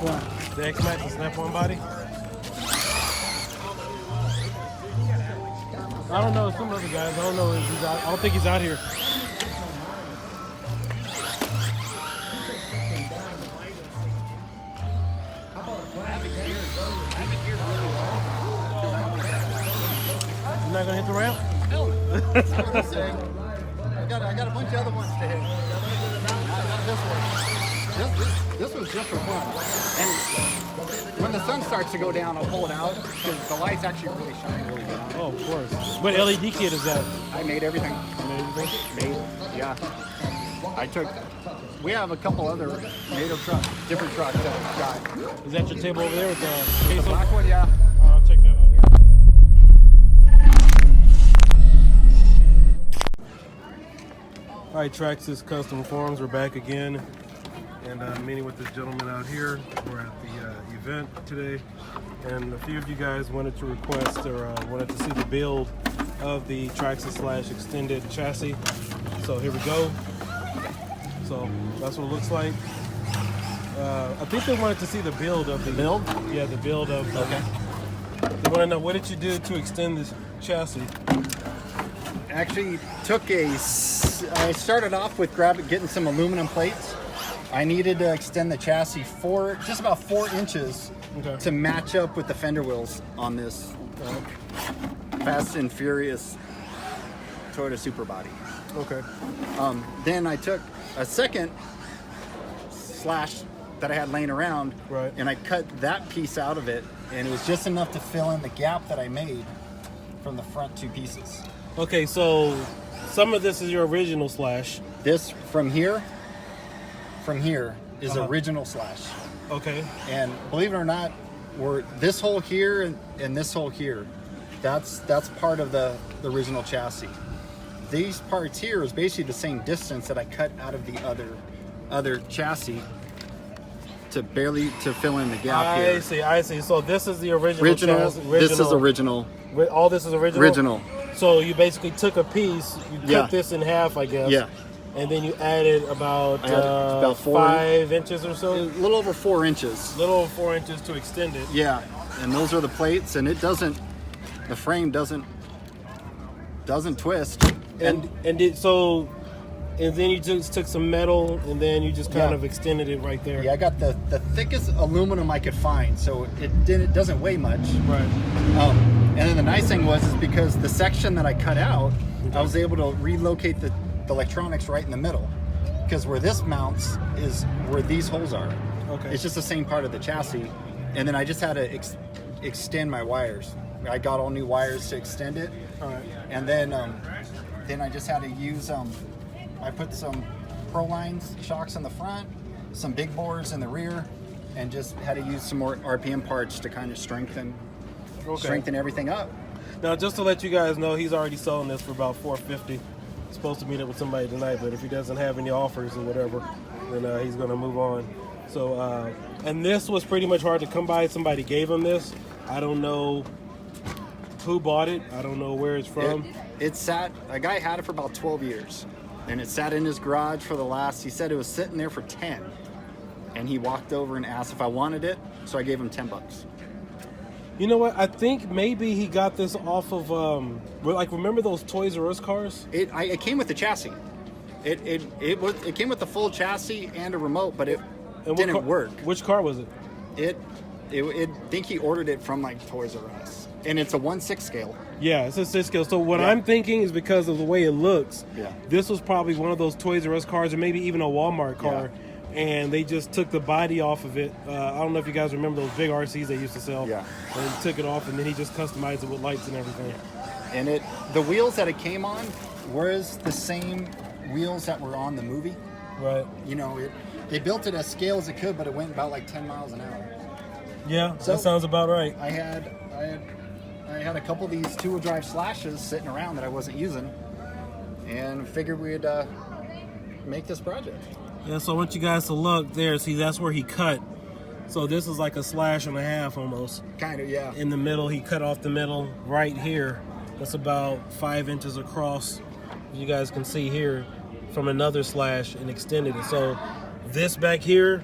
What? The X-Max, the snap-on body? I don't know, some other guys. I don't know if he's out. I don't think he's out here. You're not gonna hit the ramp? No. That's what I'm saying. I got a bunch of other ones to hit. Not this one. This was just for fun. And when the sun starts to go down, I'll pull it out because the lights actually really shine really good. Oh, of course. What LED kit is that? I made everything. Yeah. We have a couple other NATO trucks, different trucks that we've got. Is that your table over there with the The case? black one, yeah. I'll check that out. All right, Traxxas Custom Forms, we're back again, and I'm meeting with this gentleman out here. We're at the event today, and a few of you guys wanted to request or wanted to see the build of the Traxxas Slash Extended Chassis. So here we go. So that's what it looks like. I think they wanted to see the build of the build. Yeah, the build of. Okay. They want to know, what did you do to extend this chassis? Actually I started off with getting some aluminum plates. I needed to extend the chassis just about 4 inches to match up with the fender wheels on this Fast and Furious Toyota Supra body. Okay. Then I took a second slash that I had laying around, right, and I cut that piece out of it, and it was just enough to fill in the gap that I made from the front 2 pieces. Okay, so some of this is your original slash. This from here is original slash. Okay. And believe it or not, this hole here and this hole here, that's part of the original chassis. These parts here is basically the same distance that I cut out of the other chassis to fill in the gap here. I see. So this is the original chassis. This is original. All this is original? Original. So you basically took a piece, you cut this in half, I guess. Yeah. And then you added about 5 inches or so? A little over 4 inches. A little over 4 inches to extend it. Yeah. And those are the plates, and the frame doesn't twist. And then you just took some metal, and then you just kind of extended it right there. Yeah, I got the thickest aluminum I could find, so it doesn't weigh much. Right. And then the nice thing is because the section that I cut out, I was able to relocate the electronics right in the middle, because where this mounts is where these holes are. Okay. It's just the same part of the chassis, and then I just had to extend my wires. I got all new wires to extend it. All right. And then I just had to use I put some Pro Lines shocks in the front, some big bores in the rear, and just had to use some more RPM parts to kind of strengthen everything up. Now, just to let you guys know, he's already selling this for about $450. Supposed to meet up with somebody tonight, but if he doesn't have any offers or whatever, then he's going to move on. So, and this was pretty much hard to come by. Somebody gave him this. I don't know who bought it. I don't know where it's from. A guy had it for about 12 years, and it sat in his garage for he said it was sitting there for 10, and he walked over and asked if I wanted it, so I gave him $10. You know what? I think maybe he got this off of, remember those Toys R Us cars? It came with the chassis. It came with the full chassis and a remote, but it didn't work. Which car was it? I think he ordered it from like Toys R Us, and it's a 1/6 scale. Yeah, it's a 6 scale. So what I'm thinking is, because of the way it looks, this was probably one of those Toys R Us cars, or maybe even a Walmart car. Yeah. And they just took the body off of it. I don't know if you guys remember those big RCs they used to sell. Yeah. And he took it off, and then he just customized it with lights and everything. Yeah. And the wheels that it came on was the same wheels that were on the movie. Right. You know, they built it as scale as it could, but it went about like 10 miles an hour. Yeah, so that sounds about right. I had a couple of these 2-wheel drive Slashes sitting around that I wasn't using, and figured we'd make this project. Yeah, so I want you guys to look there. See, that's where he cut. So this is like a slash and a half almost. Kind of, yeah. In the middle, he cut off the middle right here. That's about 5 inches across. You guys can see here from another slash and extended it. So this back here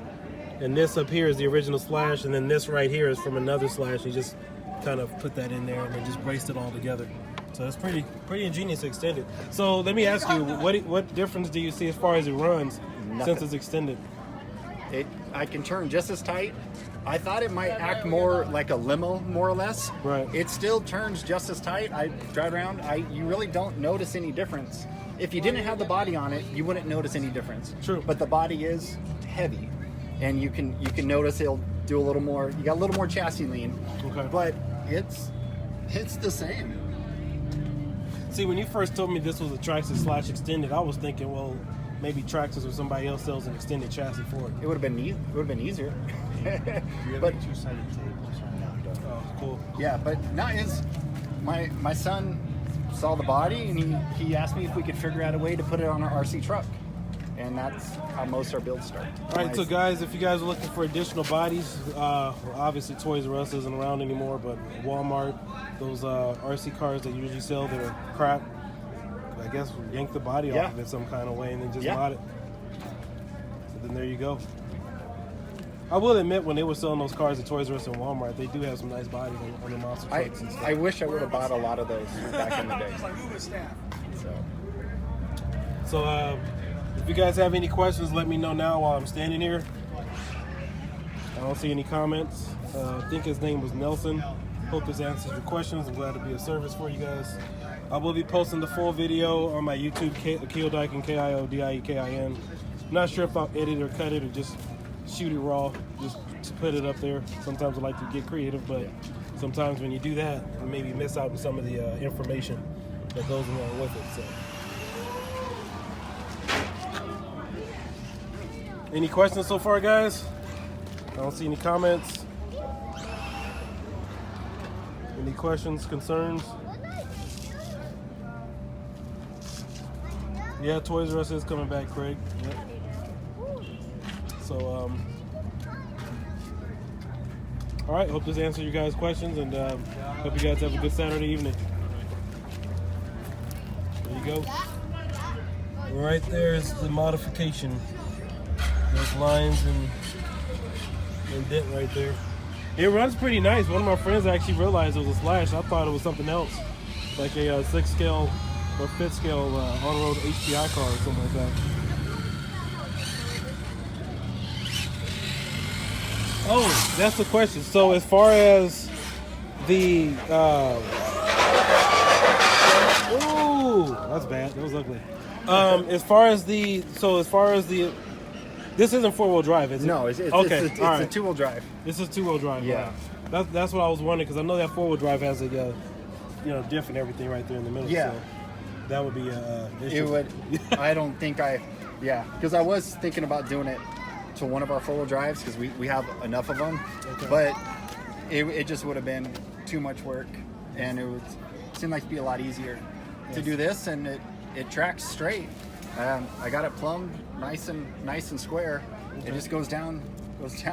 And this up here is the original Slash, and then this right here is from another Slash. You just kind of put that in there and then just braced it all together. So it's pretty ingenious extended. So let me ask you, what difference do you see as far as it runs since it's extended? I can turn just as tight. I thought it might act more like a limo, more or less. Right. It still turns just as tight. I drive around. You really don't notice any difference. If you didn't have the body on it, you wouldn't notice any difference. True. But the body is heavy, and you can notice it'll do a little more. You got a little more chassis lean. Okay. But it's the same. See, when you first told me this was a Traxxas Slash Extended, I was thinking, well, maybe Traxxas or somebody else sells an extended chassis for it. It would have been neat. It would have been easier. But two-sided tape. Oh, cool. Yeah, but not his. My son saw the body and he asked me if we could figure out a way to put it on our RC truck, and that's how most our builds start. All right, so guys, if you guys are looking for additional bodies, obviously Toys R Us isn't around anymore, but Walmart, those RC cars that usually sell that are crap, I guess yank the body off of it some kind of way and then just mod it. So then there you go. I will admit, when they were selling those cars at Toys R Us and Walmart, they do have some nice bodies on the monster trucks and stuff. I wish I would have bought a lot of those back in the day. So if you guys have any questions, let me know now while I'm standing here. I don't see any comments. I think his name was Nelson. Hope this answers your questions. I'm glad to be of service for you guys. I will be posting the full video on my YouTube, Kiodiekin, Kiodiekin. I'm not sure if I'll edit or cut it or just shoot it raw, just to put it up there. Sometimes I like to get creative, but sometimes when you do that, you maybe miss out on some of the information that goes along with it. So, any questions so far, guys? I don't see any comments. Any questions, concerns? Yeah, Toys R Us is coming back, Craig. Yep. So, all right, hope this answered you guys' questions, and hope you guys have a good Saturday evening. There you go. Right there is the modification. Those lines and dent right there. It runs pretty nice. One of my friends actually realized it was a Slash. I thought it was something else, like a 6th scale or 5th scale on-road HPI car or something like that. Oh, that's the question. So as far as the ooh, that's bad. That was ugly. As far as the this isn't 4-wheel drive, is it? No, it's okay. It's a 2-wheel drive. This is 2-wheel drive. Yeah. Right? That's what I was wondering, because I know that 4-wheel drive has a diff and everything right there in the middle. Yeah. So that would be a issue. It would. I don't think because I was thinking about doing it to one of our 4-wheel drives because we have enough of them, but it just would have been too much work, and it would seem like it'd be a lot easier to do this, and it tracks straight. I got it plumbed nice and square. It just goes down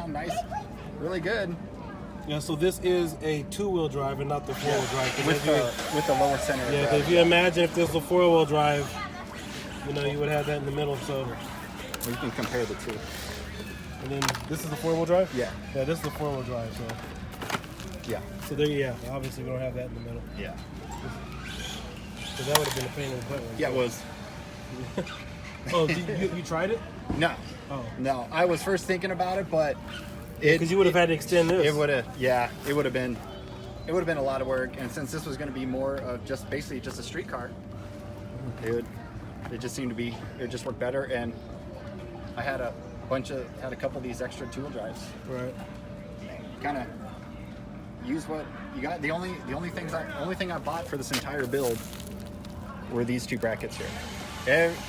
nice, really good. Yeah, so this is a 2-wheel drive and not the 4-wheel drive. With the lower center. Yeah, because if you imagine if this was a 4-wheel drive, you would have that in the middle. So well, you can compare the two. And then this is the 4-wheel drive? Yeah. Yeah, this is the 4-wheel drive, so. Yeah. So there, obviously we don't have that in the middle. Yeah. So that would have been a pain in the butt. Yeah, it was. Oh, you tried it? No. Oh. No, I was first thinking about it, but because you would have had to extend this. It would have been a lot of work, and since this was going to be more of basically just a street car, it just seemed to be, it just worked better, and I had a couple of these extra 2-wheel drives. Right. Kind of use what you got. The only thing I bought for this entire build were these 2 brackets here.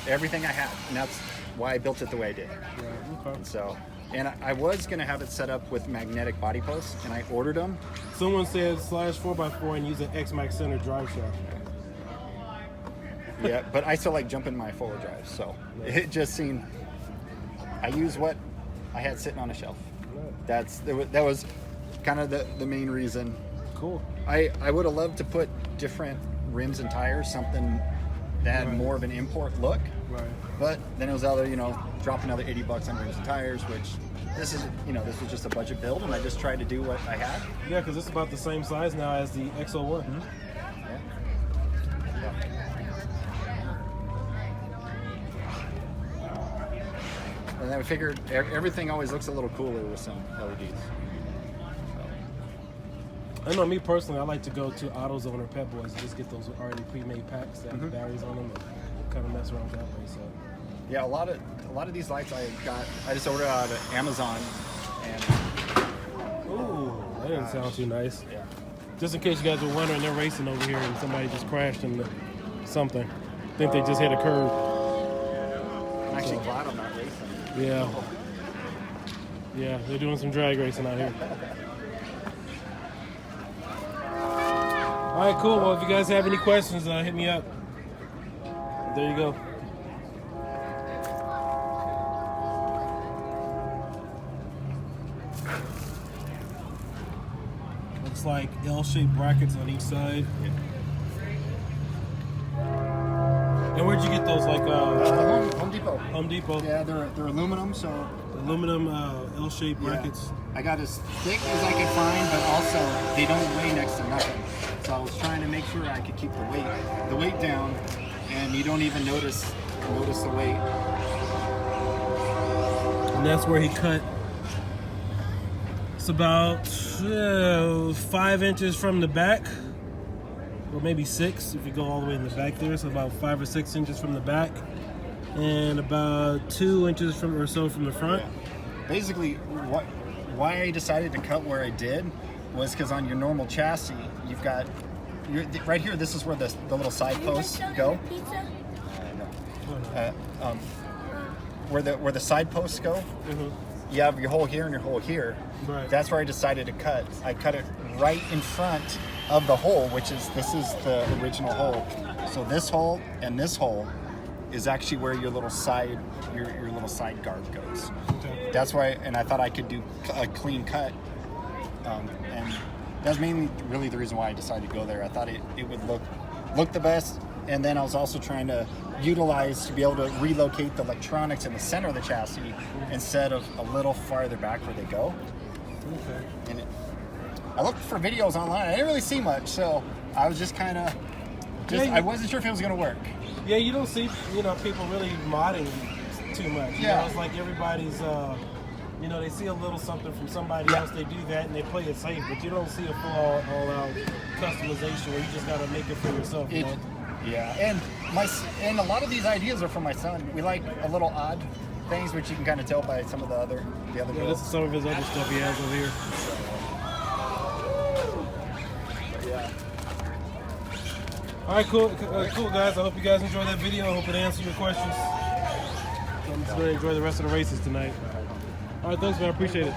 Everything I had, and that's why I built it the way I did. Right. Okay. So, and I was gonna have it set up with magnetic body posts, and I ordered them. Someone said Slash 4x4 and use an X-Max Center drive shaft. Yeah, but I still like jumping my 4-wheel drive, so it just seemed. I used what I had sitting on a shelf. Right. That was kind of the main reason. Cool. I would have loved to put different rims and tires, something that had more of an import look. Right. But then it was either drop another 80 bucks on rims and tires, which this is, this was just a budget build, and I just tried to do what I had. Yeah, because it's about the same size now as the X01. Mm-hmm. Yeah. And then we figured everything always looks a little cooler with some LEDs. I know me personally, I like to go to AutoZone or Pep Boys and just get those already pre-made packs that have the batteries on them and kind of mess around that way. So yeah, a lot of these lights I just ordered out of Amazon, and ooh, that didn't sound too nice. yeah. Just in case you guys were wondering, they're racing over here and somebody just crashed into something. I think they just hit a curve. I'm actually glad I'm not racing. Yeah. Yeah, they're doing some drag racing out here. All right, cool. Well, if you guys have any questions, hit me up. There you go. Looks like L-shaped brackets on each side. Yeah. And where'd you get those? Like Home Depot. Home Depot. Yeah, they're aluminum, so Aluminum L-shaped yeah. brackets. I got as thick as I could find, but also they don't weigh next to nothing. So I was trying to make sure I could keep the weight down, and you don't even notice the weight. And that's where he cut. It's about 5 inches from the back, or maybe 6 if you go all the way in the back there. So about 5 or 6 inches from the back, and about 2 inches or so from the front. Yeah. Basically, why I decided to cut where I did was because on your normal chassis, you've got right here. This is where the little side posts go. Where the side posts go. Mm-hmm. You have your hole here and your hole here. Right. That's where I decided to cut. I cut it right in front of the hole, this is the original hole. So this hole and this hole is actually where your little side guard goes. Okay. That's why, and I thought I could do a clean cut, and that's mainly really the reason why I decided to go there. I thought it would look the best, and then I was also trying to utilize to be able to relocate the electronics in the center of the chassis instead of a little farther back where they go. Okay. And I looked for videos online. I didn't really see much, so I was just kind of I wasn't sure if it was going to work. Yeah, you don't see people really modding too much. Yeah. It's like everybody's they see a little something from somebody else, they do that and they play it safe, but you don't see a full all-out customization where you just got to make it for yourself. Yeah, and a lot of these ideas are from my son. We like a little odd things, which you can kind of tell by some of the other Yeah, builds. this is some of his other stuff he has over here. Yeah. All right, cool guys. I hope you guys enjoyed that video. I hope it answered your questions. I'm just going to enjoy the rest of the races tonight. All right, thanks, man. I appreciate it.